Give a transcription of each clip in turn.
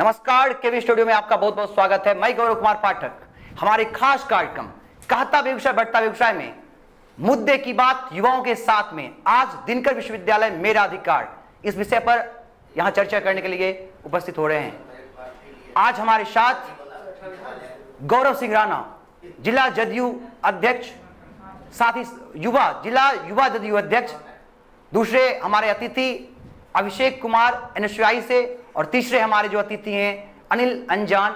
नमस्कार, केवी स्टूडियो में आपका बहुत बहुत स्वागत है। मैं गौरव कुमार पाठक। हमारे खास कार्यक्रम कहता बेगूसराय बढ़ता बेगूसराय में मुद्दे की बात युवाओं के साथ में आज दिनकर विश्वविद्यालय मेरा अधिकार इस विषय पर यहां चर्चा करने के लिए उपस्थित हो रहे हैं। आज हमारे साथ गौरव सिंह राणा, जिला जदयू अध्यक्ष, साथ ही जिला युवा जदयू अध्यक्ष। दूसरे हमारे अतिथि अभिषेक कुमार एनएसयूआई से, और तीसरे हमारे जो अतिथि हैं अनिल अंजान,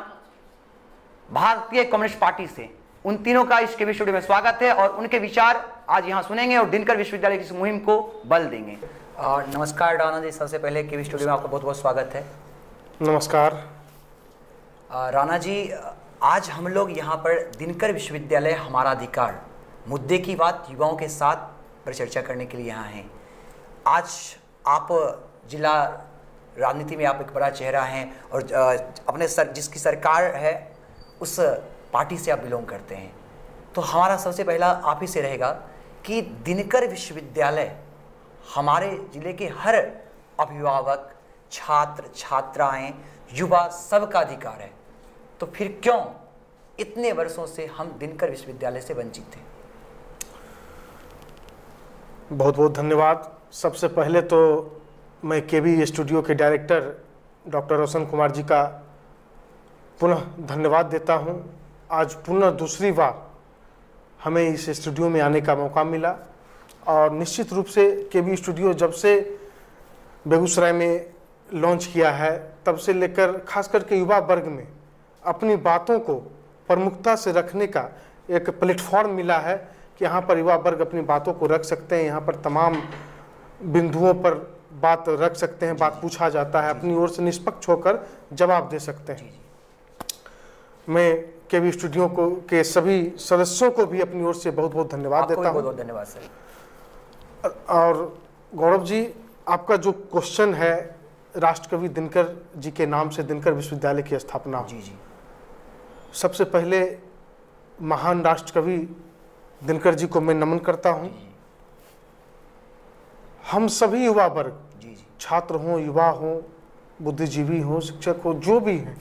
भारतीय कम्युनिस्ट पार्टी से। उन तीनों का इस केवी स्टूडियो में स्वागत है और उनके विचार आज यहां सुनेंगे और दिनकर विश्वविद्यालय की इस मुहिम को बल देंगे। नमस्कार राणा जी, सबसे पहले केवी स्टूडियो में आपका बहुत बहुत स्वागत है। नमस्कार राणा जी, आज हम लोग यहाँ पर दिनकर विश्वविद्यालय हमारा अधिकार मुद्दे की बात युवाओं के साथ पर चर्चा करने के लिए यहाँ हैं। आज आप जिला राजनीति में आप एक बड़ा चेहरा हैं और अपने जिसकी सरकार है उस पार्टी से आप बिलोंग करते हैं, तो हमारा सबसे पहला आप ही से रहेगा कि दिनकर विश्वविद्यालय हमारे ज़िले के हर अभिभावक, छात्र छात्राएं, युवा सबका अधिकार है, तो फिर क्यों इतने वर्षों से हम दिनकर विश्वविद्यालय से वंचित हैं? बहुत बहुत धन्यवाद। सबसे पहले तो मैं केवी स्टूडियो के डायरेक्टर डॉक्टर रोशन कुमार जी का पुनः धन्यवाद देता हूं। आज पुनः दूसरी बार हमें इस स्टूडियो में आने का मौका मिला और निश्चित रूप से केवी स्टूडियो जब से बेगूसराय में लॉन्च किया है तब से लेकर खास करके युवा वर्ग में अपनी बातों को प्रमुखता से रखने का एक प्लेटफॉर्म मिला है कि यहाँ पर युवा वर्ग अपनी बातों को रख सकते हैं, यहाँ पर तमाम बिंदुओं पर बात रख सकते हैं, बात पूछा जाता है, अपनी ओर से निष्पक्ष होकर जवाब दे सकते हैं। मैं केवी स्टूडियो को के सभी सदस्यों को भी अपनी ओर से बहुत बहुत धन्यवाद देता हूँ। बहुत बहुत धन्यवाद सर। और गौरव जी, आपका जो क्वेश्चन है राष्ट्रकवि दिनकर जी के नाम से दिनकर विश्वविद्यालय की स्थापना। जी जी। सबसे सबसे पहले महान राष्ट्रकवि दिनकर जी को मैं नमन करता हूँ। हम सभी युवा वर्ग, छात्र हों, युवा हों, बुद्धिजीवी हों, शिक्षक हो, जो भी हैं,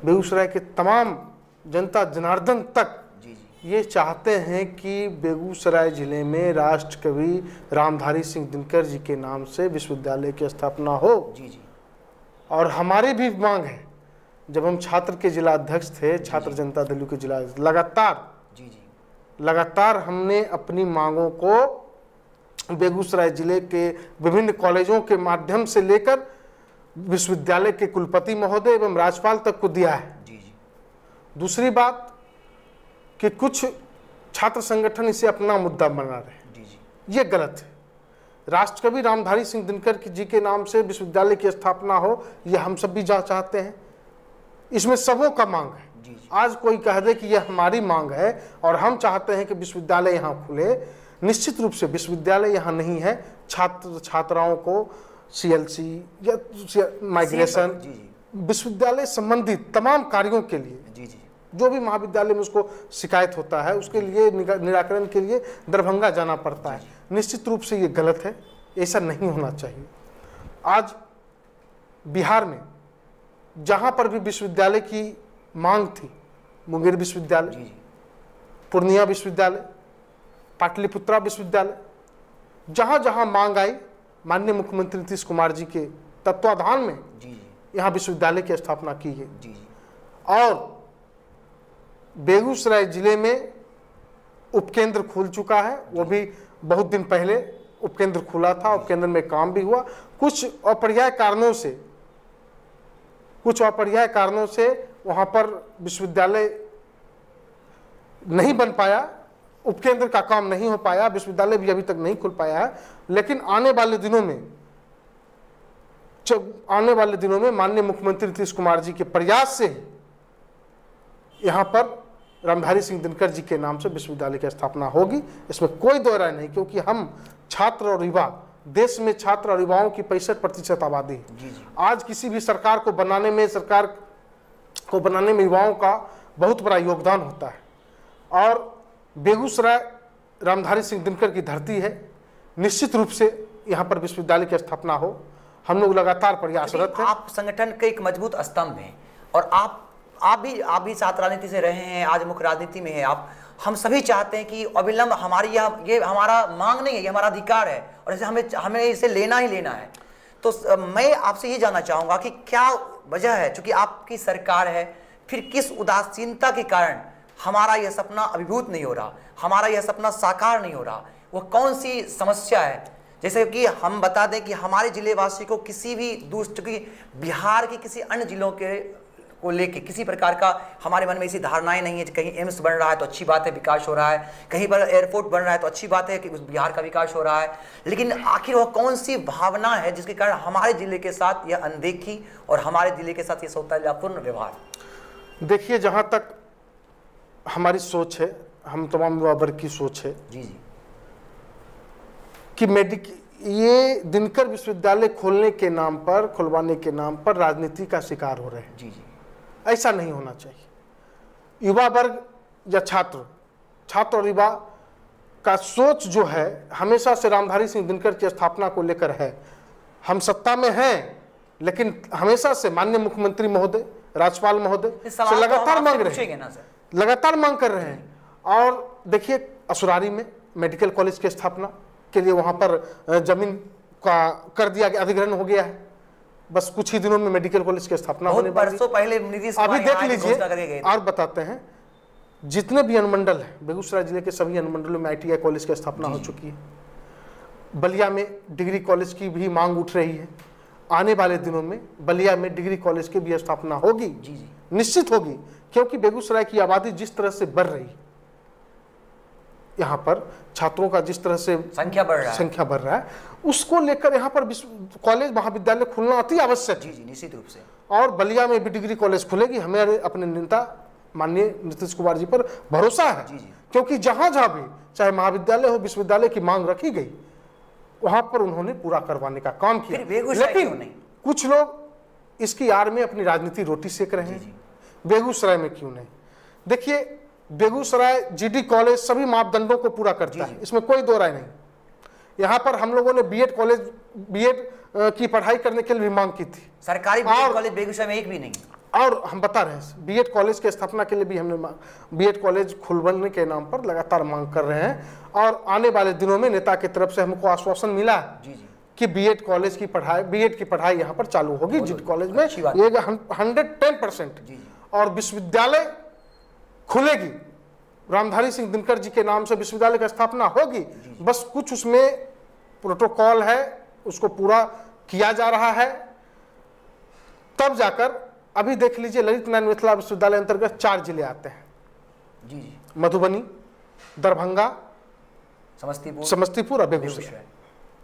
बेगूसराय के तमाम जनता जनार्दन तक ये चाहते हैं कि बेगूसराय जिले में राष्ट्रकवि रामधारी सिंह दिनकर जी के नाम से विश्वविद्यालय की स्थापना हो। और हमारी भी मांग है, जब हम छात्र के जिला अध्यक्ष थे, छात्र जनता दल के जिला, लगातार हमने अपनी मांगों को बेगूसराय जिले के विभिन्न कॉलेजों के माध्यम से लेकर विश्वविद्यालय के कुलपति महोदय एवं राज्यपाल तक को दिया है। दूसरी बात कि कुछ छात्र संगठन इसे अपना मुद्दा बना रहे हैं, ये गलत है। राष्ट्रकवि रामधारी सिंह दिनकर जी के नाम से विश्वविद्यालय की स्थापना हो, ये हम सब भी चाहते हैं, इसमें सबों का मांग है। आज कोई कह दे कि यह हमारी मांग है और हम चाहते हैं कि विश्वविद्यालय यहाँ खुले, निश्चित रूप से विश्वविद्यालय यहाँ नहीं है। छात्र छात्राओं को सीएलसी या माइग्रेशन, विश्वविद्यालय संबंधित तमाम कार्यों के लिए जो भी महाविद्यालय में उसको शिकायत होता है उसके लिए निराकरण के लिए दरभंगा जाना पड़ता है। निश्चित रूप से ये गलत है, ऐसा नहीं होना चाहिए। आज बिहार में जहाँ पर भी विश्वविद्यालय की मांग थी, मुंगेर विश्वविद्यालय, पूर्णिया विश्वविद्यालय, पाटलिपुत्रा विश्वविद्यालय, जहाँ जहाँ मांग आई, माननीय मुख्यमंत्री नीतीश कुमार जी के तत्वाधान में यहाँ विश्वविद्यालय की स्थापना की गई। और बेगूसराय जिले में उपकेंद्र खुल चुका है, वो भी बहुत दिन पहले उपकेंद्र खुला था, उपकेंद्र में काम भी हुआ। कुछ अपरिहार्य कारणों से वहाँ पर विश्वविद्यालय नहीं बन पाया, उपकेंद्र का काम नहीं हो पाया, विश्वविद्यालय भी अभी तक नहीं खुल पाया है। लेकिन आने वाले दिनों में माननीय मुख्यमंत्री नीतीश कुमार जी के प्रयास से यहाँ पर रामधारी सिंह दिनकर जी के नाम से विश्वविद्यालय की स्थापना होगी, इसमें कोई दो राय नहीं। क्योंकि हम छात्र और युवा, देश में छात्र और युवाओं की 65% आबादी है। आज किसी भी सरकार को बनाने में युवाओं का बहुत बड़ा योगदान होता है और बेगूसराय रामधारी सिंह दिनकर की धरती है। निश्चित रूप से यहाँ पर विश्वविद्यालय की स्थापना हो, हम लोग लगातार प्रयासरत हैं। आप संगठन के एक मजबूत स्तंभ हैं, और आप भी छात्र राजनीति से रहे हैं, आज मुख्य राजनीति में हैं आप। हम सभी चाहते हैं कि अविलंब हमारी ये हमारा मांग नहीं है, ये हमारा अधिकार है और इसे हमें इसे लेना ही लेना है। तो मैं आपसे ये जानना चाहूँगा कि क्या वजह है, चूँकि आपकी सरकार है, फिर किस उदासीनता के कारण हमारा यह सपना अभिभूत नहीं हो रहा, हमारा यह सपना साकार नहीं हो रहा? वो कौन सी समस्या है? जैसे कि हम बता दें कि हमारे जिलेवासी को किसी भी चूँकि बिहार के किसी अन्य जिलों को लेके किसी प्रकार का हमारे मन में ऐसी धारणाएं नहीं है कि कहीं एम्स बन रहा है तो अच्छी बात है, विकास हो रहा है, कहीं पर एयरपोर्ट बन रहा है तो अच्छी बात है कि उस बिहार का विकास हो रहा है। लेकिन आखिर वह कौन सी भावना है जिसके कारण हमारे जिले के साथ यह अनदेखी और हमारे जिले के साथ यह सौतेलापूर्ण व्यवहार? देखिए, जहाँ तक हमारी सोच है, हम तमाम युवा वर्ग की सोच है जी जी कि ये दिनकर विश्वविद्यालय खोलने के नाम पर, खुलवाने के नाम पर राजनीति का शिकार हो रहे हैं। जी जी, ऐसा नहीं होना चाहिए। युवा वर्ग या छात्र और युवा का सोच जो है हमेशा से रामधारी सिंह दिनकर की स्थापना को लेकर है। हम सत्ता में हैं, लेकिन हमेशा से माननीय मुख्यमंत्री महोदय, राज्यपाल महोदय से लगातार मांग रहे हैं, लगातार मांग कर रहे हैं। और देखिए, असुरारी में मेडिकल कॉलेज की स्थापना के लिए वहां पर जमीन का कर दिया गया, अधिग्रहण हो गया है। बस कुछ ही दिनों में मेडिकल कॉलेज की स्थापना होने वाली है। पहले अभी देख लीजिए, और बताते हैं जितने भी अनुमंडल है, बेगूसराय जिले के सभी अनुमंडलों में ITI कॉलेज की स्थापना हो चुकी है। बलिया में डिग्री कॉलेज की भी मांग उठ रही है। आने वाले दिनों में बलिया में डिग्री कॉलेज की भी स्थापना होगी, निश्चित होगी, क्योंकि बेगूसराय की आबादी जिस तरह से बढ़ रही, यहाँ पर छात्रों का जिस तरह से संख्या बढ़ रहा है, उसको लेकर यहाँ पर कॉलेज महाविद्यालय खुलना अति आवश्यक है। जी, निश्चित रूप से। और बलिया में भी डिग्री कॉलेज खुलेगी। हमें अपने नेता माननीय नीतीश कुमार जी पर भरोसा है। क्योंकि जहां जहां भी चाहे महाविद्यालय हो, विश्वविद्यालय की मांग रखी गई, वहां पर उन्होंने पूरा करवाने का काम किया। लेकिन कुछ लोग इसकी आड़ में अपनी राजनीति रोटी सेक रहे हैं। बेगूसराय में क्यों नहीं? देखिए, बेगूसराय GD कॉलेज सभी मापदंडों को पूरा करता है, इसमें कोई दो राय नहीं। यहाँ पर हम लोगों ने बीएड की पढ़ाई करने के लिए भी मांग की थी। सरकारी बीएड कॉलेज बेगूसराय में एक भी नहीं। और हम बता रहे हैं, बीएड कॉलेज की स्थापना के लिए भी हमने बीएड कॉलेज खुलवाने के नाम पर लगातार मांग कर रहे हैं। और आने वाले दिनों में नेता की तरफ से हमको आश्वासन मिला कि बीएड कॉलेज की पढ़ाई, बीएड की पढ़ाई यहाँ पर चालू होगी GD कॉलेज में, ये 110%। और विश्वविद्यालय खुलेगी, रामधारी सिंह दिनकर जी के नाम से विश्वविद्यालय की स्थापना होगी। बस कुछ उसमें प्रोटोकॉल है, उसको पूरा किया जा रहा है, तब जाकर। अभी देख लीजिए, ललित नारायण मिथिला विश्वविद्यालय अंतर्गत 4 जिले आते हैं। मधुबनी, दरभंगा, समस्तीपुर और बेगूसराय।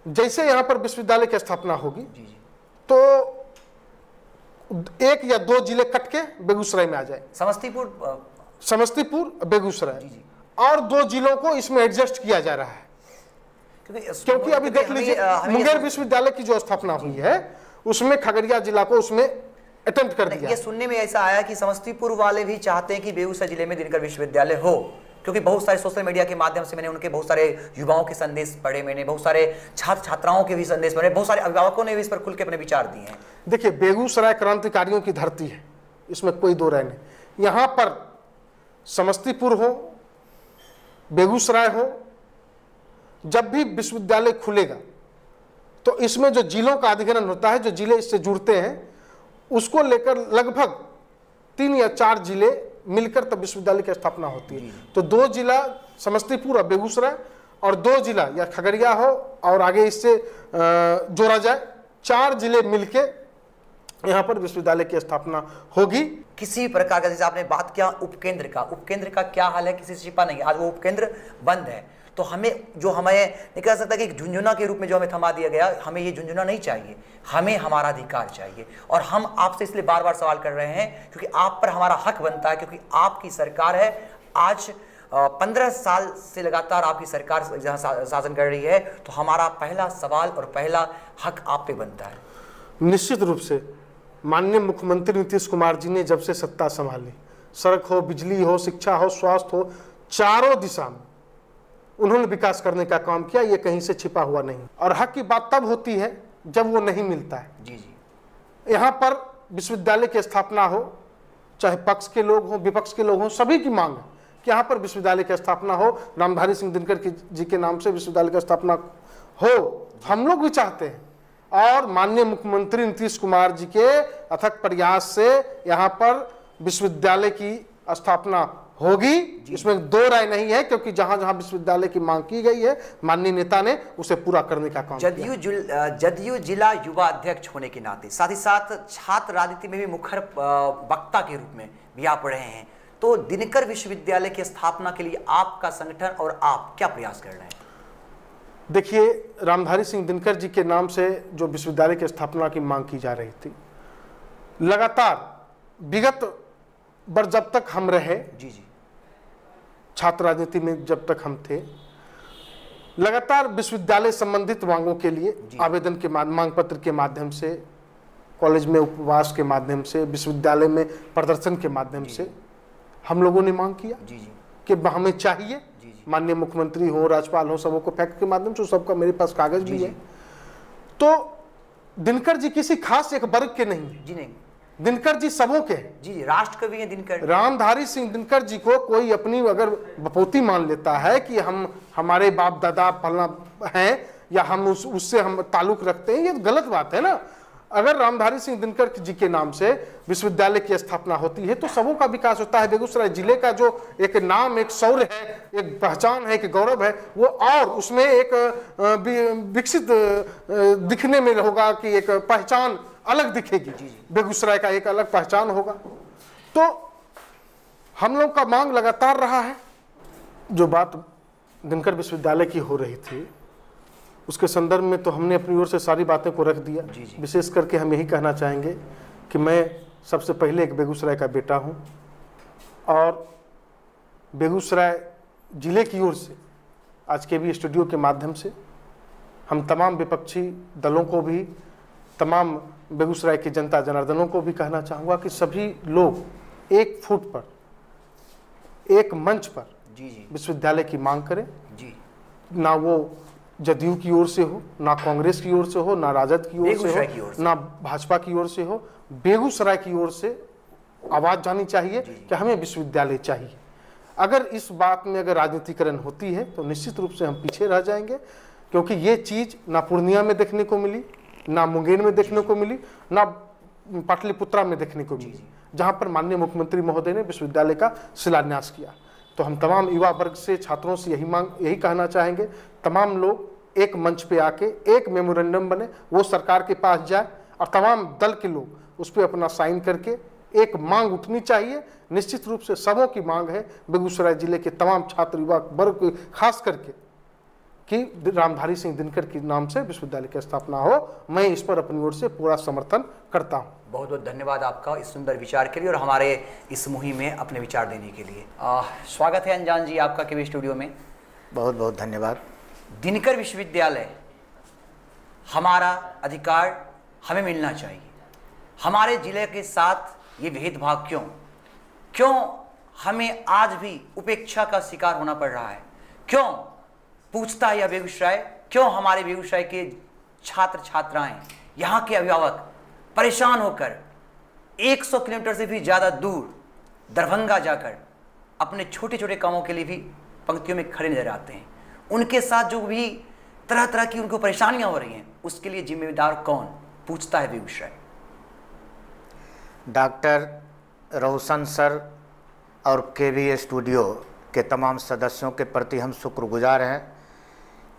जैसे यहाँ पर विश्वविद्यालय की स्थापना होगी तो 1 या 2 जिले कट के बेगूसराय में आ जाए। समस्तीपुर बेगूसराय और 2 जिलों को इसमें एडजस्ट किया जा रहा है। क्योंकि अभी देख लीजिए, मुंगेर विश्वविद्यालय की जो स्थापना हुई है उसमें खगड़िया जिला को उसमें अटेम्प्ट कर दिया। ये सुनने में ऐसा आया कि समस्तीपुर वाले भी चाहते हैं कि बेगूसराय जिले में दिनकर विश्वविद्यालय हो, क्योंकि बहुत सारे सोशल मीडिया के माध्यम से मैंने उनके बहुत सारे युवाओं के संदेश पढ़े, मैंने बहुत सारे छात्र छात्राओं के भी संदेश पढ़े, बहुत सारे अभिभावकों ने भी इस पर खुल के अपने विचार दिए हैं। देखिए, बेगूसराय क्रांतिकारियों की धरती है, इसमें कोई दो राय नहीं। यहाँ पर समस्तीपुर हो, बेगूसराय हो, जब भी विश्वविद्यालय खुलेगा तो इसमें जो जिलों का अधिग्रहण होता है, जो जिले इससे जुड़ते हैं, उसको लेकर लगभग 3 या 4 जिले मिलकर तब विश्वविद्यालय की स्थापना होती है। तो 2 जिला समस्तीपुर और बेगूसराय और 2 जिला या खगड़िया हो और आगे इससे जोड़ा जाए, 4 जिले मिलके यहाँ पर विश्वविद्यालय की स्थापना होगी। किसी प्रकार का, जैसे आपने बात किया उपकेंद्र का क्या हाल है, किसी से छिपा नहीं है। आज वो उपकेंद्र बंद है, तो हमें नहीं कह सकता कि झुंझुना के रूप में जो हमें थमा दिया गया, हमें ये झुंझुना नहीं चाहिए, हमें हमारा अधिकार चाहिए। और हम आपसे इसलिए बार बार सवाल कर रहे हैं क्योंकि आप पर हमारा हक बनता है, क्योंकि आपकी सरकार है। आज 15 साल से लगातार आपकी सरकार जहाँ शासन कर रही है, तो हमारा पहला सवाल और पहला हक आप पे बनता है। निश्चित रूप से माननीय मुख्यमंत्री नीतीश कुमार जी ने जब से सत्ता संभाली, सड़क हो, बिजली हो, शिक्षा हो, स्वास्थ्य हो, चारों दिशा में उन्होंने विकास करने का काम किया। ये कहीं से छिपा हुआ नहीं। और हक की बात तब होती है जब वो नहीं मिलता है। यहाँ पर विश्वविद्यालय की स्थापना हो, चाहे पक्ष के लोग हों, विपक्ष के लोग हों, सभी की मांग है कि यहाँ पर विश्वविद्यालय की स्थापना हो, रामधारी सिंह दिनकर जी के नाम से विश्वविद्यालय की स्थापना हो। हम लोग भी चाहते हैं और माननीय मुख्यमंत्री नीतीश कुमार जी के अथक प्रयास से यहाँ पर विश्वविद्यालय की स्थापना होगी, इसमें दो राय नहीं है, क्योंकि जहां जहां विश्वविद्यालय की मांग की गई है माननीय नेता ने उसे पूरा करने का काम किया। जदयू जिला युवा अध्यक्ष होने के नाते साथ ही साथ छात्र राजनीति में भी मुखर वक्ता के रूप में भी आप रहे हैं, तो दिनकर विश्वविद्यालय की स्थापना के लिए आपका संगठन और आप क्या प्रयास कर रहे हैं? देखिए, रामधारी सिंह दिनकर जी के नाम से जो विश्वविद्यालय की स्थापना की मांग की जा रही थी, लगातार विगत पर जब तक हम रहे, छात्र राजनीति में जब तक हम थे, लगातार विश्वविद्यालय संबंधित मांगों के लिए आवेदन के मांग पत्र के माध्यम से, कॉलेज में उपवास के माध्यम से, विश्वविद्यालय में प्रदर्शन के माध्यम से हम लोगों ने मांग किया कि हमें चाहिए। माननीय मुख्यमंत्री हो, राज्यपाल हो, सबों को फैक्ट के माध्यम से, सबका मेरे पास कागज भी है। तो दिनकर जी किसी खास एक वर्ग के नहीं है, दिनकर जी सबों के जी, राष्ट्र कवि हैं दिनकर। रामधारी सिंह दिनकर जी को कोई अपनी अगर बपोती मान लेता है कि हम हमारे बाप दादा फलना हैं या हम उससे हम ताल्लुक रखते हैं, ये गलत बात है ना। अगर रामधारी सिंह दिनकर जी के नाम से विश्वविद्यालय की स्थापना होती है तो सबों का विकास होता है। बेगूसराय जिले का जो एक नाम, एक शौर्य है, एक पहचान है, एक गौरव है, वो और उसमें एक विकसित दिखने में होगा कि एक पहचान अलग दिखेगी, बेगूसराय का एक अलग पहचान होगा। तो हम लोग का मांग लगातार रहा है। जो बात दिनकर विश्वविद्यालय की हो रही थी उसके संदर्भ में तो हमने अपनी ओर से सारी बातें को रख दिया। विशेष करके हम यही कहना चाहेंगे कि मैं सबसे पहले एक बेगूसराय का बेटा हूं और बेगूसराय जिले की ओर से आज के भी स्टूडियो के माध्यम से हम तमाम विपक्षी दलों को भी, तमाम बेगूसराय की जनता जनार्दनों को भी कहना चाहूँगा कि सभी लोग एक फुट पर, एक मंच पर विश्वविद्यालय की मांग करें। ना वो जदयू की ओर से हो, ना कांग्रेस की ओर से हो, ना राजद की ओर से हो, ना भाजपा की ओर से हो, बेगूसराय की ओर से आवाज जानी चाहिए कि हमें विश्वविद्यालय चाहिए। अगर इस बात में अगर राजनीतिकरण होती है तो निश्चित रूप से हम पीछे रह जाएंगे, क्योंकि ये चीज ना पूर्णिया में देखने को मिली, ना मुंगेर में देखने को मिली, ना पाटलिपुत्रा में देखने को मिली, जहां पर माननीय मुख्यमंत्री महोदय ने विश्वविद्यालय का शिलान्यास किया। तो हम तमाम युवा वर्ग से, छात्रों से यही कहना चाहेंगे, तमाम लोग एक मंच पे आके एक मेमोरेंडम बने, वो सरकार के पास जाए और तमाम दल के लोग उस पर अपना साइन करके एक मांग उठनी चाहिए। निश्चित रूप से सबों की मांग है, बेगूसराय जिले के तमाम छात्र युवा वर्ग को खास करके, कि रामधारी सिंह दिनकर के नाम से विश्वविद्यालय की स्थापना हो। मैं इस पर अपनी ओर से पूरा समर्थन करता हूँ। बहुत बहुत धन्यवाद आपका इस सुंदर विचार के लिए और हमारे इस मुहिम में अपने विचार देने के लिए। स्वागत है अनजान जी आपका केवी स्टूडियो में। बहुत बहुत धन्यवाद। दिनकर विश्वविद्यालय हमारा अधिकार, हमें मिलना चाहिए। हमारे जिले के साथ ये भेदभाव क्यों हमें आज भी उपेक्षा का शिकार होना पड़ रहा है? क्यों पूछता है यह बेगूसराय, क्यों हमारे बेगूसराय के छात्र छात्राएं, यहाँ के अभिभावक परेशान होकर 100 किलोमीटर से भी ज़्यादा दूर दरभंगा जाकर अपने छोटे छोटे कामों के लिए भी पंक्तियों में खड़े नजर आते हैं? उनके साथ जो भी तरह तरह की उनको परेशानियां हो रही हैं, उसके लिए जिम्मेदार कौन? पूछता है बेगूसराय। डॉक्टर रोशन सर और केवी स्टूडियो के तमाम सदस्यों के प्रति हम शुक्रगुजार हैं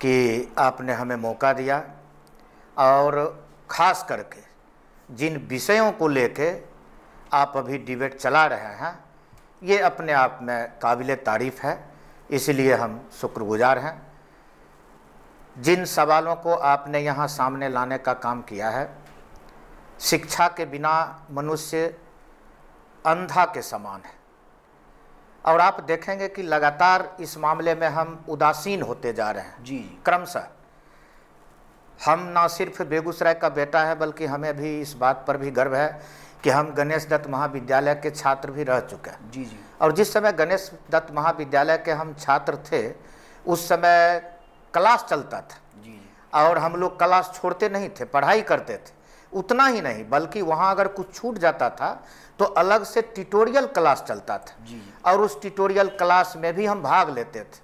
कि आपने हमें मौका दिया और ख़ास करके जिन विषयों को लेके आप अभी डिबेट चला रहे हैं, ये अपने आप में काबिल तारीफ़ है, इसलिए हम शुक्रगुजार हैं। जिन सवालों को आपने यहाँ सामने लाने का काम किया है, शिक्षा के बिना मनुष्य अंधा के समान है और आप देखेंगे कि लगातार इस मामले में हम उदासीन होते जा रहे हैं जी क्रमशः। हम ना सिर्फ बेगूसराय का बेटा है बल्कि हमें भी इस बात पर भी गर्व है कि हम गणेश दत्त महाविद्यालय के छात्र भी रह चुके हैं। जी जी। और जिस समय गणेश दत्त महाविद्यालय के हम छात्र थे उस समय क्लास चलता था जी। और हम लोग क्लास छोड़ते नहीं थे, पढ़ाई करते थे। उतना ही नहीं बल्कि वहाँ अगर कुछ छूट जाता था तो अलग से ट्यूटोरियल क्लास चलता था और उस ट्यूटोरियल क्लास में भी हम भाग लेते थे।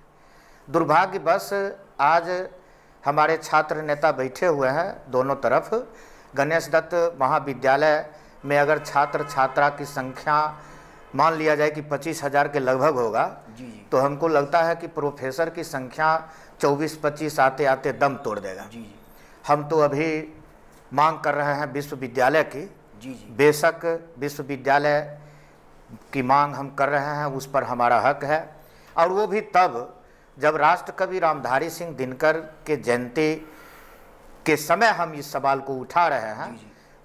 दुर्भाग्यवश आज हमारे छात्र नेता बैठे हुए हैं दोनों तरफ। गणेश दत्त महाविद्यालय में अगर छात्र छात्रा की संख्या मान लिया जाए कि 25,000 के लगभग होगा, तो हमको लगता है कि प्रोफेसर की संख्या 24-25 आते आते दम तोड़ देगा। हम तो अभी मांग कर रहे हैं विश्वविद्यालय की। बेशक विश्वविद्यालय की मांग हम कर रहे हैं, उस पर हमारा हक है, और वो भी तब जब राष्ट्रकवि रामधारी सिंह दिनकर के जयंती के समय हम इस सवाल को उठा रहे हैं।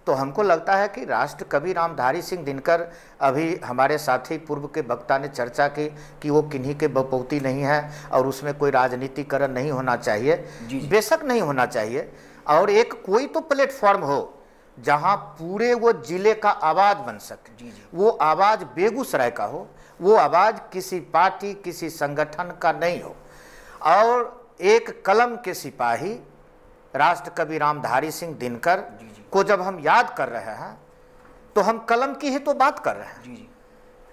तो हमको लगता है कि राष्ट्रकवि रामधारी सिंह दिनकर, अभी हमारे साथी पूर्व के वक्ता ने चर्चा की कि वो किन्हीं के बपौती नहीं है और उसमें कोई राजनीतिकरण नहीं होना चाहिए। बेशक नहीं होना चाहिए, और एक कोई तो प्लेटफॉर्म हो जहां पूरे वो जिले का आवाज़ बन सके। वो आवाज़ बेगूसराय का हो, वो आवाज़ किसी पार्टी किसी संगठन का नहीं हो। और एक कलम के सिपाही राष्ट्रकवि रामधारी सिंह दिनकर को जब हम याद कर रहे हैं तो हम कलम की ही तो बात कर रहे हैं।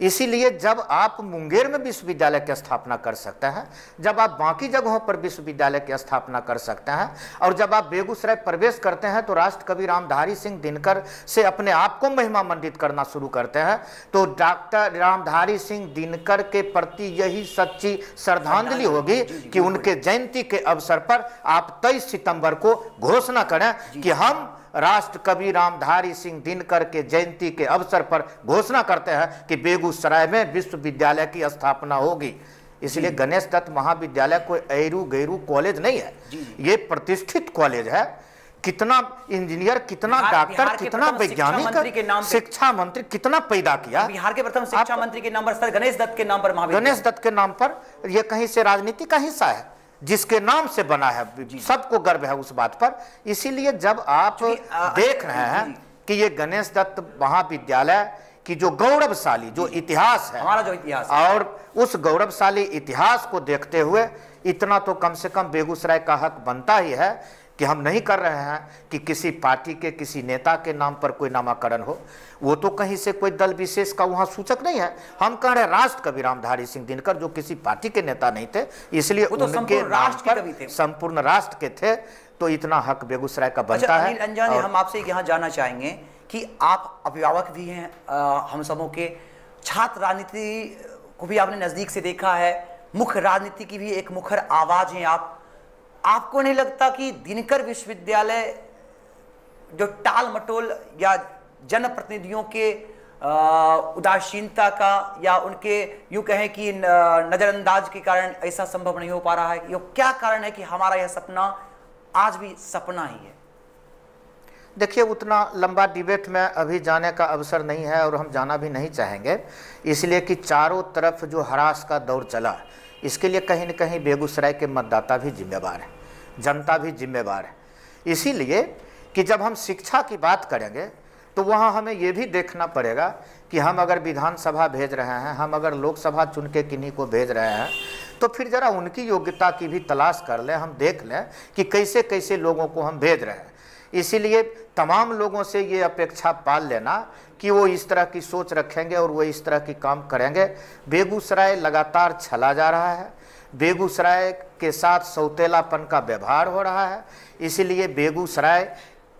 इसीलिए जब आप मुंगेर में विश्वविद्यालय की स्थापना कर सकते हैं, जब आप बाकी जगहों पर विश्वविद्यालय की स्थापना कर सकते हैं, और जब आप बेगूसराय प्रवेश करते हैं तो राष्ट्रकवि रामधारी सिंह दिनकर से अपने आप को महिमा मंडित करना शुरू करते हैं, तो डॉक्टर रामधारी सिंह दिनकर के प्रति यही सच्ची श्रद्धांजलि होगी कि उनके जयंती के अवसर पर आप 23 सितंबर को घोषणा करें कि हम राष्ट्रकवि रामधारी सिंह दिनकर के जयंती के अवसर पर घोषणा करते हैं कि बेगूसराय में विश्वविद्यालय की स्थापना होगी। इसलिए गणेश दत्त महाविद्यालय कोई ऐरू गैरू कॉलेज नहीं है, ये प्रतिष्ठित कॉलेज है। कितना इंजीनियर, कितना डॉक्टर, कितना वैज्ञानिक, शिक्षा मंत्री कितना पैदा किया। बिहार के प्रथम शिक्षा मंत्री के नाम पर सर गणेश दत्त के नाम पर, गणेश दत्त के नाम पर, यह कहीं से राजनीति का हिस्सा है जिसके नाम से बना है, सबको गर्व है उस बात पर। इसीलिए जब आप देख रहे हैं कि ये गणेश दत्त महाविद्यालय की जो गौरवशाली जो इतिहास है, हमारा जो इतिहास है, और उस गौरवशाली इतिहास को देखते हुए इतना तो कम से कम बेगूसराय का हक बनता ही है कि हम नहीं कर रहे हैं कि किसी पार्टी के किसी नेता के नाम पर कोई नामाकरण हो। वो तो कहीं से कोई दल विशेष का वहाँ सूचक नहीं है। हम कह रहे हैं राष्ट्रकवि रामधारी सिंह दिनकर जो किसी पार्टी के नेता नहीं थे, इसलिए तो उनके नाम पर संपूर्ण राष्ट्र के थे, तो इतना हक बेगूसराय का बनता है। अनिल अंजानी, हम आपसे यहाँ जानना चाहेंगे कि आप अभिभावक भी हैं, हम सबों के छात्र राजनीति को भी आपने नजदीक से देखा है, मुख्य राजनीति की भी एक मुखर आवाज हैं आप। आपको नहीं लगता कि दिनकर विश्वविद्यालय जो टाल मटोल या जनप्रतिनिधियों के उदासीनता का या उनके यूं कहें कि नजरअंदाज के कारण ऐसा संभव नहीं हो पा रहा है? ये क्या कारण है कि हमारा यह सपना आज भी सपना ही है? देखिए, उतना लंबा डिबेट में अभी जाने का अवसर नहीं है और हम जाना भी नहीं चाहेंगे, इसलिए कि चारों तरफ जो हरास का दौर चला, इसके लिए कहीं न कहीं बेगूसराय के मतदाता भी जिम्मेवार है, जनता भी जिम्मेवार है। इसीलिए कि जब हम शिक्षा की बात करेंगे तो वहाँ हमें ये भी देखना पड़ेगा कि हम अगर विधानसभा भेज रहे हैं, हम अगर लोकसभा चुन के किन्हीं को भेज रहे हैं, तो फिर ज़रा उनकी योग्यता की भी तलाश कर लें, हम देख लें कि कैसे कैसे लोगों को हम भेज रहे हैं। इसीलिए तमाम लोगों से ये अपेक्षा पाल लेना कि वो इस तरह की सोच रखेंगे और वो इस तरह की काम करेंगे। बेगूसराय लगातार छला जा रहा है, बेगूसराय के साथ सौतेलापन का व्यवहार हो रहा है। इसीलिए बेगूसराय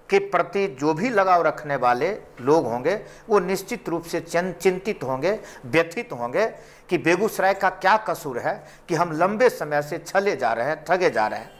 के प्रति जो भी लगाव रखने वाले लोग होंगे वो निश्चित रूप से चिंतित होंगे, व्यथित होंगे कि बेगूसराय का क्या कसूर है कि हम लंबे समय से छले जा रहे हैं, ठगे जा रहे हैं।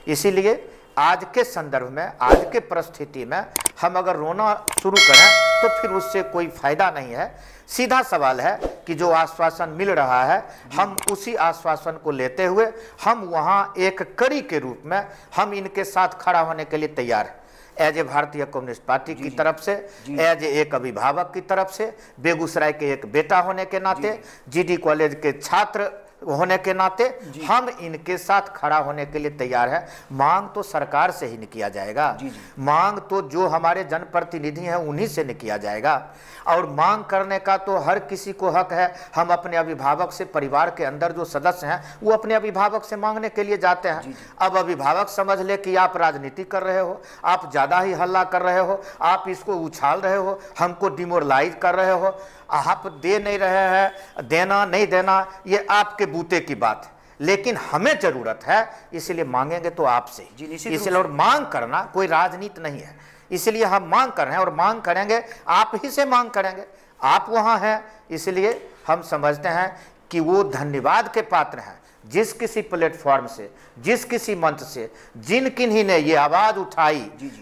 इसीलिए आज के संदर्भ में, आज के परिस्थिति में हम अगर रोना शुरू करें तो फिर उससे कोई फायदा नहीं है। सीधा सवाल है कि जो आश्वासन मिल रहा है, हम उसी आश्वासन को लेते हुए हम वहाँ एक कड़ी के रूप में हम इनके साथ खड़ा होने के लिए तैयार हैं। एज ए भारतीय कम्युनिस्ट पार्टी की तरफ से, एज एक अभिभावक की तरफ से, बेगूसराय के एक बेटा होने के नाते, जीडी कॉलेज के छात्र होने के नाते हम इनके साथ खड़ा होने के लिए तैयार है। मांग तो सरकार से ही नहीं किया जाएगा, मांग तो जो हमारे जनप्रतिनिधि हैं उन्हीं से नहीं किया जाएगा। और मांग करने का तो हर किसी को हक है। हम अपने अभिभावक से, परिवार के अंदर जो सदस्य हैं वो अपने अभिभावक से मांगने के लिए जाते हैं। अब अभिभावक समझ ले कि आप राजनीति कर रहे हो, आप ज़्यादा ही हल्ला कर रहे हो, आप इसको उछाल रहे हो, हमको डिमोरलाइज कर रहे हो, आप दे नहीं रहे हैं, देना नहीं देना ये आपके बूते की बात है। लेकिन हमें जरूरत है, इसलिए मांगेंगे तो आपसे। इसलिए और मांग करना कोई राजनीति नहीं है, इसलिए हम मांग कर रहे हैं और मांग करेंगे, आप ही से मांग करेंगे। आप वहाँ हैं, इसलिए हम समझते हैं कि वो धन्यवाद के पात्र हैं। जिस किसी प्लेटफॉर्म से, जिस किसी मंच से, जिन किन्हीं ने ये आवाज उठाई,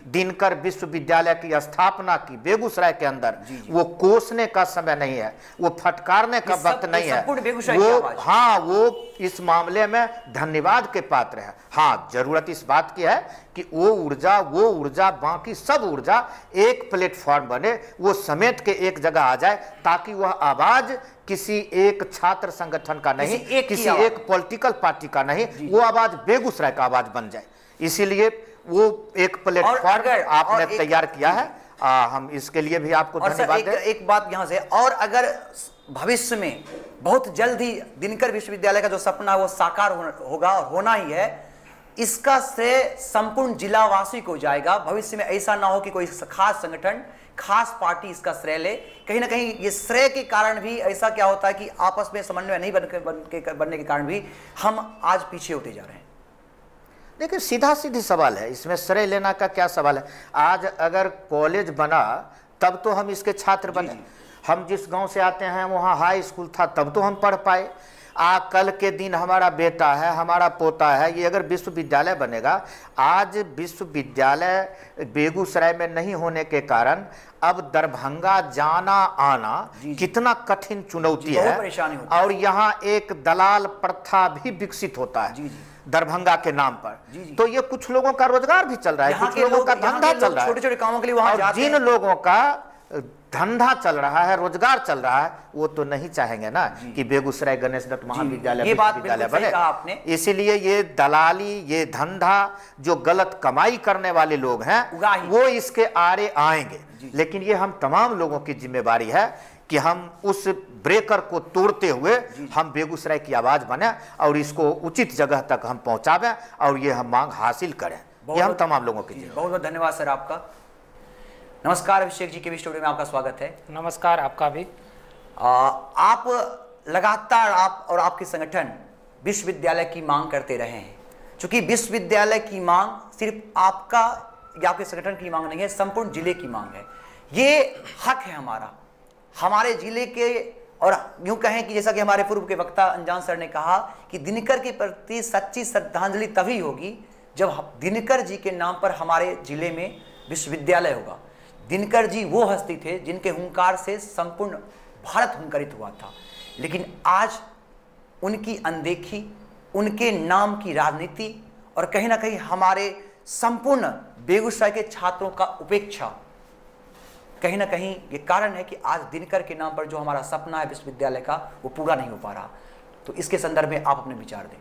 दिनकर विश्वविद्यालय की स्थापना की बेगूसराय के अंदर, वो कोसने का समय नहीं है, वो फटकारने का वक्त नहीं है। वो हाँ, वो इस मामले में धन्यवाद के पात्र है। हाँ, जरूरत इस बात की है कि वो ऊर्जा बाकी सब ऊर्जा एक प्लेटफॉर्म बने, वो समेट के एक जगह आ जाए, ताकि वह आवाज किसी एक छात्र संगठन का नहीं, किसी एक पॉलिटिकल पार्टी का नहीं, वो आवाज बेगूसराय का आवाज बन जाए। इसीलिए वो एक प्लेटफॉर्म आपने तैयार किया है। हम इसके लिए भी आपको धन्यवाद दें। एक बात यहाँ से, और अगर भविष्य में बहुत जल्द ही दिनकर विश्वविद्यालय का जो सपना है वो साकार होगा और होना ही है, इसका श्रेय संपूर्ण जिलावासी को जाएगा। भविष्य में ऐसा ना हो कि कोई खास संगठन, खास पार्टी इसका श्रेय ले। कहीं ना कहीं ये श्रेय के कारण भी ऐसा क्या होता है कि आपस में समन्वय नहीं बनने के कारण भी हम आज पीछे होते जा रहे हैं। देखिए, सीधा सीधी सवाल है, इसमें श्रेय लेना का क्या सवाल है। आज अगर कॉलेज बना तब तो हम इसके छात्र बने। हम जिस गांव से आते हैं वहाँ हाई स्कूल था, तब तो हम पढ़ पाए। कल के दिन हमारा बेटा है, हमारा पोता है, ये अगर विश्वविद्यालय बनेगा, आज विश्वविद्यालय बेगूसराय में नहीं होने के कारण अब दरभंगा जाना आना कितना कठिन चुनौती है। और यहाँ एक दलाल प्रथा भी विकसित होता है दरभंगा के नाम पर। तो ये कुछ लोगों का रोजगार भी चल रहा है, कुछ लोगों का धंधा चल रहा है, छोटे छोटे कामों के लिए वहां जाते हैं। जिन लोगों का धंधा चल रहा है, रोजगार चल रहा है, वो तो नहीं चाहेंगे ना कि बेगूसराय गणेश दत्त महाविद्यालय विश्वविद्यालय बने। इसीलिए ये दलाली, ये धंधा, जो गलत कमाई करने वाले लोग हैं वो इसके आड़े आएंगे। लेकिन ये हम तमाम लोगों की जिम्मेवारी है कि हम उस ब्रेकर को तोड़ते हुए हम बेगूसराय की आवाज बने और इसको उचित जगह तक हम पहुंचावें और ये हम मांग हासिल करें। ये हम तमाम लोगों की जिम्मेवारी। बहुत बहुत धन्यवाद सर आपका। नमस्कार अभिषेक जी, के स्टूडियो में आपका स्वागत है। नमस्कार, आपका भी। आप लगातार, आप और आपके संगठन विश्वविद्यालय की मांग करते रहे हैं। क्योंकि विश्वविद्यालय की मांग सिर्फ आपका या आपके संगठन की मांग नहीं है, संपूर्ण जिले की मांग है। ये हक है हमारा, हमारे जिले के। और यूं कहें कि जैसा कि हमारे पूर्व के वक्ता अनजान सर ने कहा कि दिनकर के प्रति सच्ची श्रद्धांजलि तभी होगी जब दिनकर जी के नाम पर हमारे जिले में विश्वविद्यालय होगा। दिनकर जी वो हस्ती थे जिनके हुंकार से संपूर्ण भारत हुंकारित हुआ था। लेकिन आज उनकी अनदेखी, उनके नाम की राजनीति और कहीं ना कहीं हमारे संपूर्ण बेगूसराय के छात्रों का उपेक्षा, कहीं ना कहीं ये कारण है कि आज दिनकर के नाम पर जो हमारा सपना है विश्वविद्यालय का, वो पूरा नहीं हो पा रहा। तो इसके संदर्भ में आप अपने विचार दें।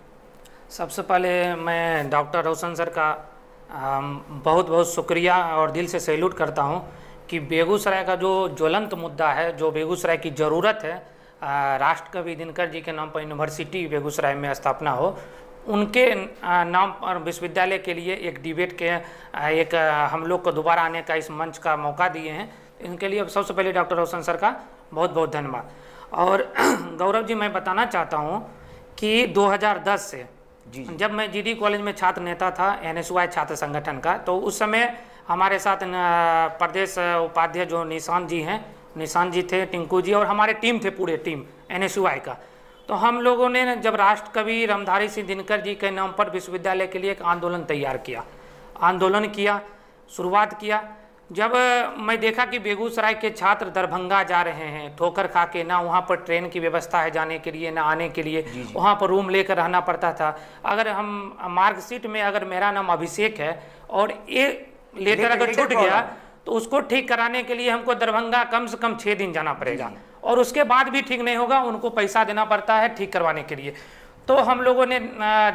सबसे पहले मैं डॉक्टर रोशन सर का बहुत बहुत शुक्रिया और दिल से सैल्यूट करता हूं कि बेगूसराय का जो ज्वलंत मुद्दा है, जो बेगूसराय की ज़रूरत है, राष्ट्रकवि दिनकर जी के नाम पर यूनिवर्सिटी बेगूसराय में स्थापना हो, उनके नाम पर विश्वविद्यालय के लिए एक डिबेट के एक हम लोग को दोबारा आने का इस मंच का मौका दिए हैं। इनके लिए सबसे पहले डॉक्टर रोशन सर का बहुत बहुत धन्यवाद। और गौरव जी, मैं बताना चाहता हूँ कि 2010 से जब मैं जीडी कॉलेज में छात्र नेता था NSY छात्र संगठन का, तो उस समय हमारे साथ प्रदेश उपाध्यक्ष जो निशांत जी हैं, निशांत जी थे, टिंकू जी, और हमारे टीम थे, पूरे टीम NSY का। तो हम लोगों ने जब राष्ट्रकवि रामधारी सिंह दिनकर जी के नाम पर विश्वविद्यालय के लिए एक आंदोलन तैयार किया, आंदोलन किया, शुरुआत किया। जब मैं देखा कि बेगूसराय के छात्र दरभंगा जा रहे हैं ठोकर खा के, ना वहाँ पर ट्रेन की व्यवस्था है जाने के लिए, ना आने के लिए, वहाँ पर रूम लेकर रहना पड़ता था। अगर हम मार्कशीट में अगर मेरा नाम अभिषेक है और ये लेटर अगर छूट गया तो उसको ठीक कराने के लिए हमको दरभंगा कम से कम 6 दिन जाना पड़ेगा, और उसके बाद भी ठीक नहीं होगा, उनको पैसा देना पड़ता है ठीक करवाने के लिए। तो हम लोगों ने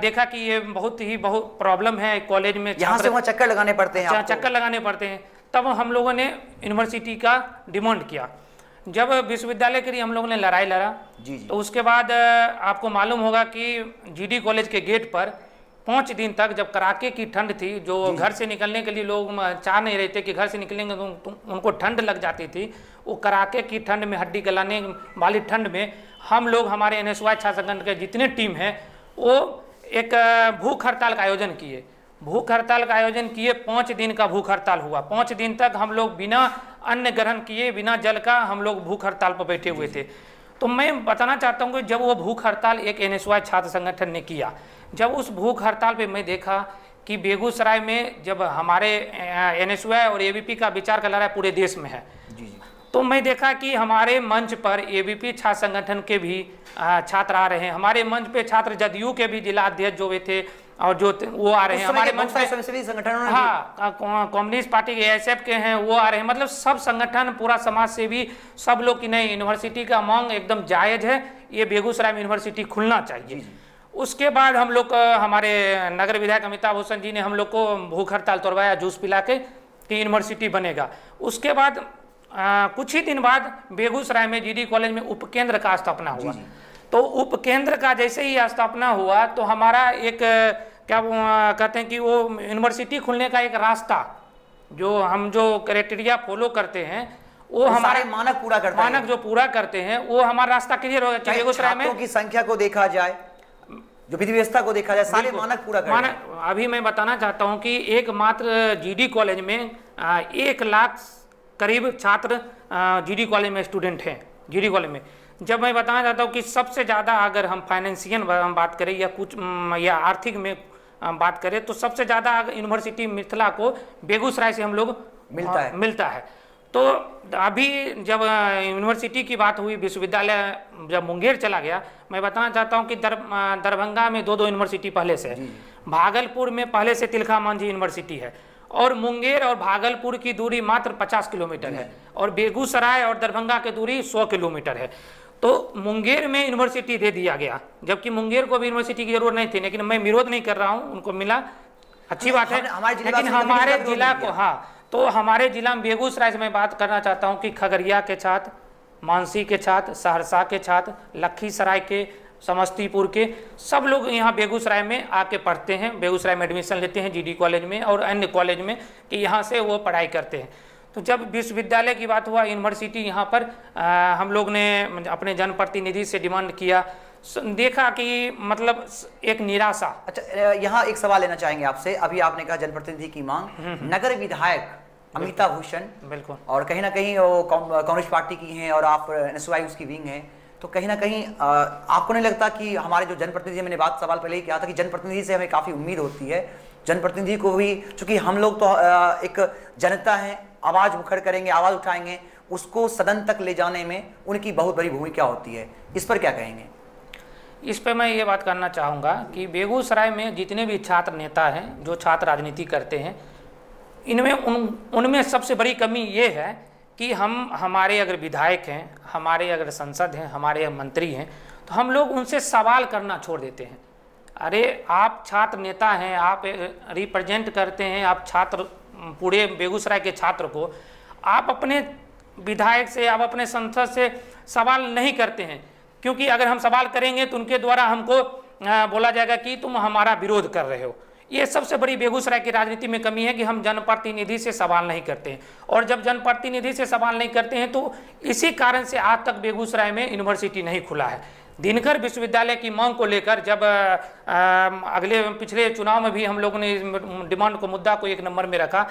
देखा कि ये बहुत प्रॉब्लम है कॉलेज में, यहाँ से वहाँ चक्कर लगाने पड़ते हैं आपको। चक्कर लगाने पड़ते हैं। तब हम लोगों ने यूनिवर्सिटी का डिमांड किया। जब विश्वविद्यालय के लिए हम लोगों ने लड़ाई लड़ा जी जी। तो उसके बाद आपको मालूम होगा कि जीडी कॉलेज के गेट पर 5 दिन तक, जब कड़ाके की ठंड थी, जो घर से निकलने के लिए लोग चाह नहीं रहे थे कि घर से निकलेंगे तो उनको ठंड लग जाती थी, वो कड़ाके की ठंड में, हड्डी गलाने वाली ठंड में हम लोग, हमारे NSY छात्र संगठन के जितने टीम हैं, वो एक भूख हड़ताल का आयोजन किए। भूख हड़ताल का आयोजन किए, 5 दिन का भूख हड़ताल हुआ। 5 दिन तक हम लोग बिना अन्न ग्रहण किए, बिना जल का हम लोग भूख हड़ताल पर बैठे हुए थे। तो मैं बताना चाहता हूँ कि जब वो भूख हड़ताल एक NSY छात्र संगठन ने किया, जब उस भूख हड़ताल पे मैं देखा कि बेगूसराय में जब हमारे NSY और ABP का विचार का लड़ाई पूरे देश में है, तो मैं देखा कि हमारे मंच पर ABP छात्र संगठन के भी छात्र आ रहे हैं। हमारे मंच पे छात्र जदयू के भी जिला अध्यक्ष जो वे थे और जो वो आ रहे हैं हमारे मंच पे। स्वयंसेवी संगठनों ने, हाँ, कम्युनिस्ट पार्टी के ASF के हैं, वो आ रहे हैं। मतलब सब संगठन, पूरा समाज सेवी, सब लोग की नहीं, यूनिवर्सिटी का मांग एकदम जायज है, ये बेगूसराय में यूनिवर्सिटी खुलना चाहिए। उसके बाद हम लोग, हमारे नगर विधायक अमिताभ भूषण जी ने हम लोग को भूख हड़ताल तोड़वाया, जूस पिला के कि यूनिवर्सिटी बनेगा। उसके बाद कुछ ही दिन बाद बेगूसराय में GD कॉलेज में उपकेंद्र का स्थापना हुआ। तो उपकेंद्र का जैसे ही स्थापना हुआ तो हमारा एक क्या कहते हैं कि वो यूनिवर्सिटी खुलने का एक रास्ता, जो हम जो क्राइटेरिया फॉलो करते हैं, वो हमारे मानक पूरा करते हैं, मानक जो पूरा करते हैं, वो हमारा रास्ता क्लियर होगा कि बेगूसराय में की संख्या को देखा जाए, जो विधि व्यवस्था को देखा जाए, सारे मानक पूरा करते हैं। अभी मैं बताना चाहता हूँ कि एकमात्र GD कॉलेज में 1 लाख करीब छात्र GD कॉलेज में स्टूडेंट हैं। GD कॉलेज में जब मैं बताना चाहता हूँ कि सबसे ज़्यादा, अगर हम फाइनेंशियल बात करें या कुछ या आर्थिक में बात करें, तो सबसे ज़्यादा यूनिवर्सिटी मिथिला को बेगूसराय से हम लोग मिलता है। तो अभी जब यूनिवर्सिटी की बात हुई, विश्वविद्यालय जब मुंगेर चला गया, मैं बताना चाहता हूँ कि दरभंगा में 2 यूनिवर्सिटी पहले से है, भागलपुर में पहले से तिलका मांझी यूनिवर्सिटी है, और मुंगेर और भागलपुर की दूरी मात्र 50 किलोमीटर है, और बेगूसराय और दरभंगा की दूरी 100 किलोमीटर है। तो मुंगेर में यूनिवर्सिटी दे दिया गया, जबकि मुंगेर को भी यूनिवर्सिटी की जरूरत नहीं थी, लेकिन मैं विरोध नहीं कर रहा हूँ, उनको मिला, अच्छी बात है। लेकिन हमारे जिला को, हाँ, तो हमारे जिला में बेगूसराय से मैं बात करना चाहता हूँ कि खगड़िया के छात्र, मानसी के छात्र, सहरसा के छात्र, लखीसराय के, समस्तीपुर के, सब लोग यहाँ बेगूसराय में आके पढ़ते हैं, बेगूसराय में एडमिशन लेते हैं GD कॉलेज में और अन्य कॉलेज में, कि यहाँ से वो पढ़ाई करते हैं। तो जब विश्वविद्यालय की बात हुआ, यूनिवर्सिटी यहाँ पर हम लोग ने अपने जनप्रतिनिधि से डिमांड किया, देखा कि मतलब एक निराशा। अच्छा, यहाँ एक सवाल लेना चाहेंगे आपसे। अभी आपने कहा जनप्रतिनिधि की मांग, नगर विधायक अमिताभ भूषण, बिल्कुल, और कहीं ना कहीं वो कांग्रेस पार्टी की हैं और आप NSY उसकी विंग हैं, तो कहीं ना कहीं आपको नहीं लगता कि हमारे जो जनप्रतिनिधि, मैंने सवाल पहले ही किया था कि जनप्रतिनिधि से हमें काफ़ी उम्मीद होती है, जनप्रतिनिधि को भी, चूंकि हम लोग तो एक जनता है, आवाज़ मुखर करेंगे, आवाज़ उठाएंगे, उसको सदन तक ले जाने में उनकी बहुत बड़ी भूमिका होती है। इस पर क्या कहेंगे? इस पर मैं ये बात करना चाहूँगा कि बेगूसराय में जितने भी छात्र नेता हैं, जो छात्र राजनीति करते हैं, इनमें उनमें सबसे बड़ी कमी ये है कि हमारे अगर विधायक हैं, हमारे अगर सांसद हैं, हमारे मंत्री हैं, तो हम लोग उनसे सवाल करना छोड़ देते हैं। अरे आप छात्र नेता हैं, आप रिप्रेजेंट करते हैं, आप छात्र, पूरे बेगूसराय के छात्र को आप अपने विधायक से, आप अपने सांसद से सवाल नहीं करते हैं, क्योंकि अगर हम सवाल करेंगे तो उनके द्वारा हमको बोला जाएगा कि तुम हमारा विरोध कर रहे हो। ये सबसे बड़ी बेगूसराय की राजनीति में कमी है कि हम जनप्रतिनिधि से सवाल नहीं करते हैं, और जब जनप्रतिनिधि से सवाल नहीं करते हैं तो इसी कारण से आज तक बेगूसराय में यूनिवर्सिटी नहीं खुला है। दिनकर विश्वविद्यालय की मांग को लेकर जब पिछले चुनाव में भी हम लोगों ने डिमांड को, मुद्दा को 1 नंबर में रखा,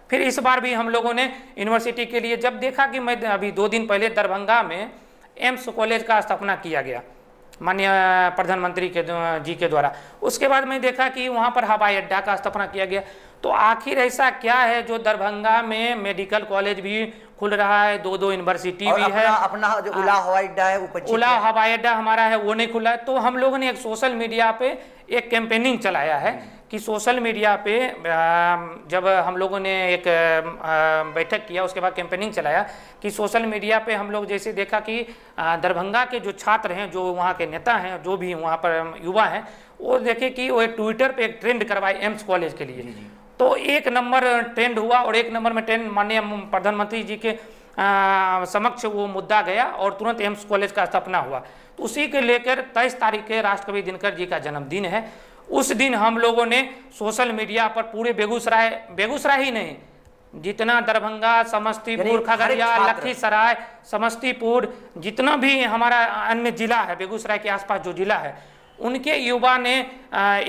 फिर इस बार भी हम लोगों ने यूनिवर्सिटी के लिए जब देखा कि मैं अभी 2 दिन पहले दरभंगा में एम्स कॉलेज का स्थापना किया गया माननीय प्रधानमंत्री जी के द्वारा, उसके बाद मैं देखा कि वहाँ पर हवाई अड्डा का स्थापना किया गया। तो आखिर ऐसा क्या है जो दरभंगा में मेडिकल कॉलेज भी खुल रहा है, 2 यूनिवर्सिटी भी है, अपना जो उला हवाई अड्डा है, उला हवाई अड्डा हमारा है, वो नहीं खुला है। तो हम लोगों ने एक सोशल मीडिया पे एक कैंपेनिंग चलाया है कि सोशल मीडिया पे जब हम लोगों ने एक बैठक किया, उसके बाद कैंपेनिंग चलाया कि सोशल मीडिया पे हम लोग जैसे देखा कि दरभंगा के जो छात्र हैं, जो वहाँ के नेता हैं, जो भी वहाँ पर युवा हैं, वो देखे कि वो एक ट्विटर पे एक ट्रेंड करवाए एम्स कॉलेज के लिए। तो 1 नंबर ट्रेंड हुआ और 1 नंबर में ट्रेंड माननीय प्रधानमंत्री जी के समक्ष वो मुद्दा गया और तुरंत एम्स कॉलेज का स्थापना हुआ। तो उसी के लेकर 23 तारीख के राष्ट्रकवि दिनकर जी का जन्मदिन है। उस दिन हम लोगों ने सोशल मीडिया पर पूरे बेगूसराय ही नहीं, जितना दरभंगा, समस्तीपुर, खगड़िया, लखीसराय, समस्तीपुर, जितना भी हमारा अन्य जिला है, बेगूसराय के आसपास जो जिला है, उनके युवा ने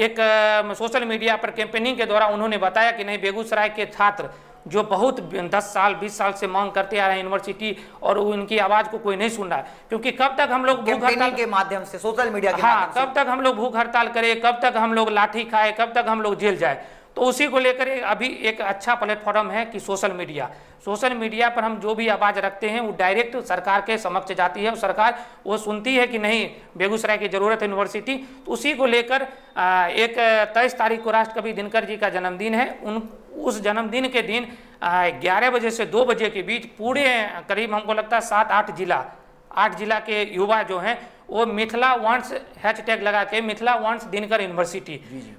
एक सोशल मीडिया पर कैंपेनिंग के द्वारा उन्होंने बताया कि नहीं, बेगूसराय के छात्र जो बहुत 10 साल 20 साल से मांग करते आ रहे हैं यूनिवर्सिटी, और उनकी आवाज को कोई नहीं सुन रहा है। क्योंकि कब तक हम लोग भूख हड़ताल के माध्यम से, सोशल मीडिया के हाँ, माध्यम कब तक हम लोग भूख हड़ताल करें, कब तक हम लोग लाठी खाए, कब तक हम लोग जेल जाए। तो उसी को लेकर अभी एक अच्छा प्लेटफॉर्म है कि सोशल मीडिया पर हम जो भी आवाज़ रखते हैं वो डायरेक्ट सरकार के समक्ष जाती है और सरकार वो सुनती है कि नहीं, बेगूसराय की ज़रूरत है यूनिवर्सिटी। तो उसी को लेकर एक 23 तारीख को राष्ट्रकवि दिनकर जी का जन्मदिन है। उस जन्मदिन के दिन 11 बजे से 2 बजे के बीच पूरे करीब हमको लगता है 8 जिला के युवा जो हैं वो मिथिला वांट्स हैशटैग लगा के मिथिला वांट्स दिनकर यूनिवर्सिटी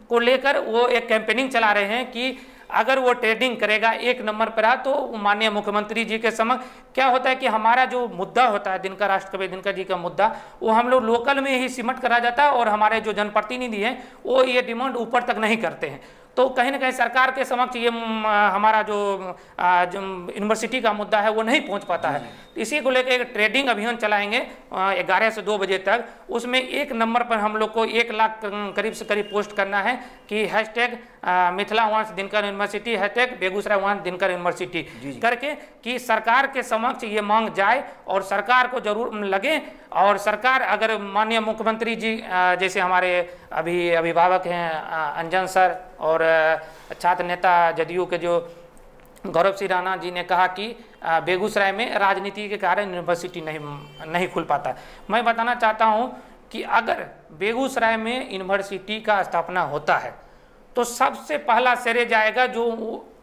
को लेकर वो एक कैंपेनिंग चला रहे हैं कि अगर वो ट्रेडिंग करेगा 1 नंबर पर तो माननीय मुख्यमंत्री जी के समक्ष क्या होता है कि हमारा जो मुद्दा होता है दिनकर, राष्ट्रकवि दिनकर जी का मुद्दा, वो हम लोग लोकल में ही सिमट करा जाता है और हमारे जो जनप्रतिनिधि हैं वो ये डिमांड ऊपर तक नहीं करते हैं। तो कहीं ना कहीं सरकार के समक्ष ये हमारा जो यूनिवर्सिटी का मुद्दा है वो नहीं पहुंच पाता है। इसी को लेकर एक ट्रेडिंग अभियान चलाएंगे 11 से 2 बजे तक। उसमें 1 नंबर पर हम लोग को 1 लाख करीब से करीब पोस्ट करना है कि hashtag Mithila wants Dinkar university, hashtag Begusarai wants Dinkar university करके कि सरकार के समक्ष ये मांग जाए और सरकार को जरूर लगे। और सरकार अगर माननीय मुख्यमंत्री जी जैसे हमारे अभी अभिभावक हैं अंजन सर और छात्र नेता जदयू के जो गौरव सिंह राणा जी ने कहा कि बेगूसराय में राजनीति के कारण यूनिवर्सिटी नहीं खुल पाता। मैं बताना चाहता हूं कि अगर बेगूसराय में यूनिवर्सिटी का स्थापना होता है तो सबसे पहला श्रेय जाएगा जो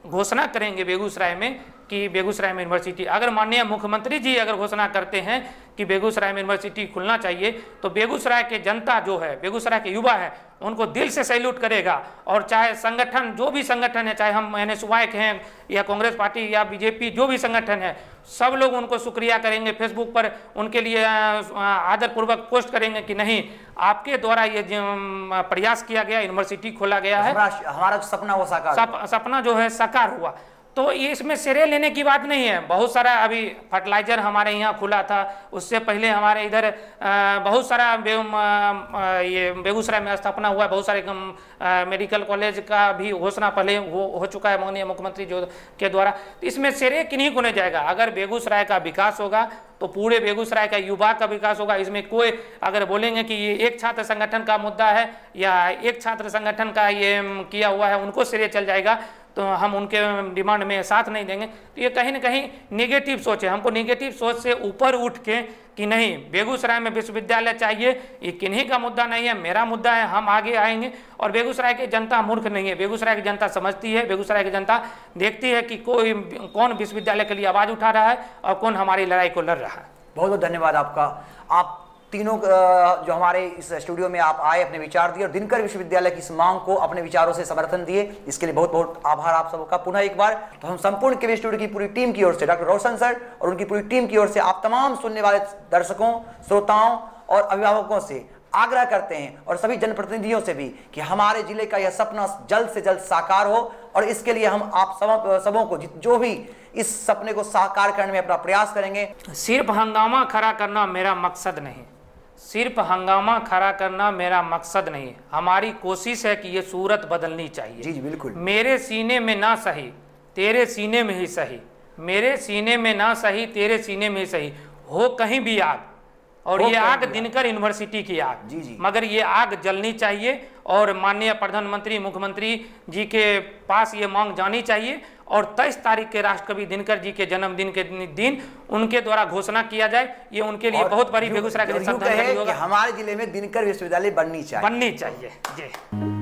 घोषणा करेंगे बेगूसराय में कि बेगूसराय में यूनिवर्सिटी, अगर माननीय मुख्यमंत्री जी अगर घोषणा करते हैं कि बेगूसराय में यूनिवर्सिटी खुलना चाहिए तो बेगूसराय के जनता जो है, बेगूसराय के युवा है, उनको दिल से सैल्यूट करेगा। और चाहे संगठन, जो भी संगठन है, चाहे हम NSY के हैं या कांग्रेस पार्टी या बीजेपी, जो भी संगठन है, सब लोग उनको शुक्रिया करेंगे, फेसबुक पर उनके लिए आदरपूर्वक पोस्ट करेंगे कि नहीं, आपके द्वारा ये प्रयास किया गया, यूनिवर्सिटी खोला गया है, हमारा सपना वो साकार, सपना जो है साकार हुआ। तो इसमें श्रेय लेने की बात नहीं है। बहुत सारा अभी फर्टिलाइजर हमारे यहाँ खुला था, उससे पहले हमारे इधर बहुत सारा ये बेगूसराय में स्थापना हुआ है, बहुत सारे मेडिकल कॉलेज का भी घोषणा पहले हो चुका है माननीय मुख्यमंत्री जो के द्वारा। तो इसमें श्रेय किन्हीं को नहीं जाएगा। अगर बेगूसराय का विकास होगा तो पूरे बेगूसराय का युवा का विकास होगा। इसमें कोई अगर बोलेंगे कि ये एक छात्र संगठन का मुद्दा है या एक छात्र संगठन का ये किया हुआ है, उनको श्रेय चल जाएगा, तो हम उनके डिमांड में साथ नहीं देंगे। तो ये कहीं ना कहीं नेगेटिव सोच है। हमको नेगेटिव सोच से ऊपर उठ के कि नहीं, बेगूसराय में विश्वविद्यालय चाहिए, ये किन्हीं का मुद्दा नहीं है, मेरा मुद्दा है, हम आगे आएंगे। और बेगूसराय की जनता मूर्ख नहीं है, बेगूसराय की जनता समझती है, बेगूसराय की जनता देखती है कि कौन विश्वविद्यालय के लिए आवाज़ उठा रहा है और कौन हमारी लड़ाई को लड़ रहा है। बहुत बहुत धन्यवाद आपका। आप तीनों जो हमारे इस स्टूडियो में आप आए, अपने विचार दिए और दिनकर विश्वविद्यालय की इस मांग को अपने विचारों से समर्थन दिए, इसके लिए बहुत बहुत आभार आप सबका पुनः एक बार। तो हम संपूर्ण केवी स्टूडियो की पूरी टीम की ओर से, डॉक्टर रोशन सर और उनकी पूरी टीम की ओर से आप तमाम सुनने वाले दर्शकों, श्रोताओं और अभिभावकों से आग्रह करते हैं और सभी जनप्रतिनिधियों से भी कि हमारे जिले का यह सपना जल्द से जल्द साकार हो। और इसके लिए हम आप सबों को जो भी इस सपने को साकार करने में अपना प्रयास करेंगे। सिर्फ हंगामा खड़ा करना मेरा मकसद नहीं, सिर्फ हंगामा खड़ा करना मेरा मकसद नहीं, हमारी कोशिश है कि ये सूरत बदलनी चाहिए। जी बिल्कुल। मेरे सीने में ना सही तेरे सीने में ही सही, मेरे सीने में ना सही तेरे सीने में ही सही, हो कहीं भी आग, और ये आग दिनकर यूनिवर्सिटी की आग। जी। मगर ये आग जलनी चाहिए और माननीय प्रधानमंत्री मुख्यमंत्री जी के पास ये मांग जानी चाहिए और 23 तारीख के राष्ट्रकवि दिनकर जी के जन्मदिन के दिन उनके द्वारा घोषणा किया जाए। ये उनके लिए बहुत बड़ी बेगूसराय के लिए श्रद्धांजलि होगा। हमारे जिले में दिनकर विश्वविद्यालय बननी चाहिए। जी।